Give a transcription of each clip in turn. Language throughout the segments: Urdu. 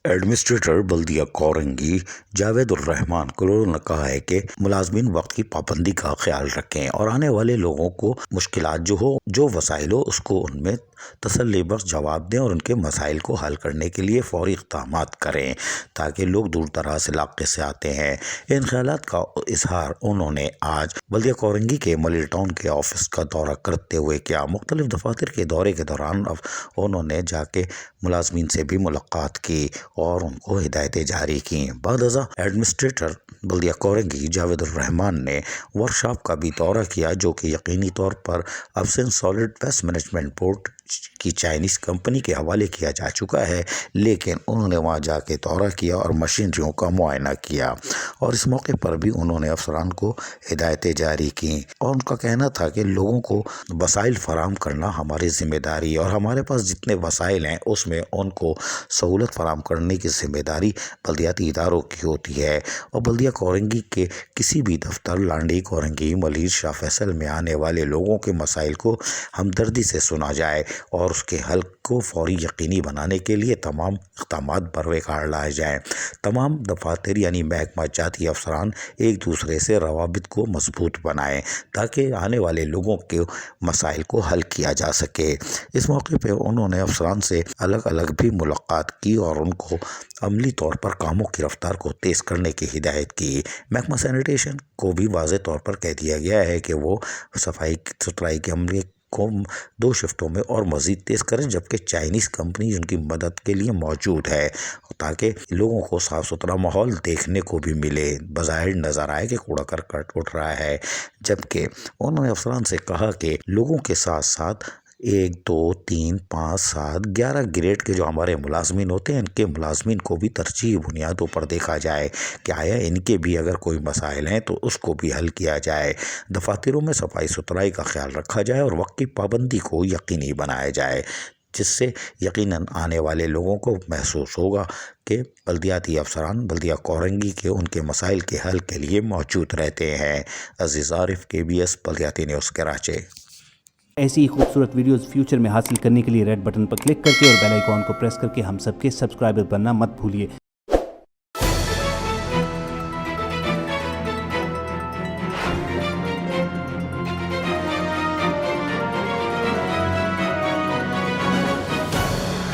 ایڈمنسٹریٹر بلدیہ کورنگی جاوید الرحمان کلور نے کہا ہے کہ ملازمین وقت کی پابندی کا خیال رکھیں اور آنے والے لوگوں کو مشکلات جو وسائل ہو اس کو ان میں تسلی بخش جواب دیں اور ان کے مسائل کو حل کرنے کے لیے فوری اقدامات کریں تاکہ لوگ دور دراز علاقے سے آتے ہیں۔ ان خیالات کا اظہار انہوں نے آج بلدیہ کورنگی کے ملیل ٹاؤن کے آفس کا دورہ کرتے ہوئے کیا۔ مختلف دفاتر کے دورے کے دوران انہوں نے جا کے ملازمین سے بھی ملاقات کی اور ان کو ہدایتیں جاری کیں۔ بعد ازاں ایڈمنسٹریٹر بلدیہ کورنگی جاوید الرحمان نے ورکشاپ کا بھی دورہ کیا جو کہ یقینی طور پر افسن سالڈ ویسٹ مینجمنٹ بورڈ کی چائنیز کمپنی کے حوالے کیا جا چکا ہے، لیکن انہوں نے وہاں جا کے دورہ کیا اور مشینریوں کا معائنہ کیا اور اس موقع پر بھی انہوں نے افسران کو ہدایتیں جاری کیں اور ان کا کہنا تھا کہ لوگوں کو وسائل فراہم کرنا ہماری ذمہ داری ہے اور ہمارے پاس جتنے وسائل ہیں اس میں ان کو سہولت فراہم کرنے کی ذمہ داری بلدیاتی اداروں کی ہوتی ہے اور بلدیہ کورنگی کے کسی بھی دفتر لانڈی کورنگی ملیل شاہ فیصل میں آنے والے لوگوں کے مسائل کو ہمدردی سے سنا جائے اور اس کے حل کو فوری یقینی بنانے کے لیے تمام اقدامات بروے کار لائے جائیں۔ تمام دفاتر یعنی محکمہ جاتی افسران ایک دوسرے سے روابط کو مضبوط بنائیں تاکہ آنے والے لوگوں کے مسائل کو حل کیا جا سکے۔ اس موقع پہ انہوں نے افسران سے الگ الگ بھی ملاقات کی اور ان کو عملی طور پر کاموں کی رفتار کو تیز کرنے کی ہدایت کی۔ محکمہ سینیٹیشن کو بھی واضح طور پر کہہ دیا گیا ہے کہ وہ صفائی ستھرائی کے عملے کو 2 شفٹوں میں اور مزید تیز کریں، جبکہ چائنیز کمپنی ان کی مدد کے لیے موجود ہے تاکہ لوگوں کو صاف ستھرا ماحول دیکھنے کو بھی ملے۔ بظاہر نظر آئے کہ کوڑا کرکٹ اٹھ رہا ہے، جبکہ انہوں نے افسران سے کہا کہ لوگوں کے ساتھ ساتھ 1 2 3 5 7 11 گریڈ کے جو ہمارے ملازمین ہوتے ہیں ان کے ملازمین کو بھی ترجیحی بنیادوں پر دیکھا جائے کہ آیا ان کے بھی اگر کوئی مسائل ہیں تو اس کو بھی حل کیا جائے۔ دفاتروں میں صفائی ستھرائی کا خیال رکھا جائے اور وقت کی پابندی کو یقینی بنایا جائے، جس سے یقیناً آنے والے لوگوں کو محسوس ہوگا کہ بلدیاتی افسران بلدیہ کورنگی کے ان کے مسائل کے حل کے لیے موجود رہتے ہیں۔ عزیز عارف، KBS بلدیاتی نیوز کراچی۔ ایسی ہی خوبصورت ویڈیوز فیوچر میں حاصل کرنے کے لیے ریڈ بٹن پر کلک کر کے اور بیل آئیکن کو پریس کر کے ہم سب کے سبسکرائبر بننا مت بھولیے۔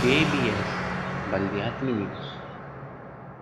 KBS بلدیاتی نیوز۔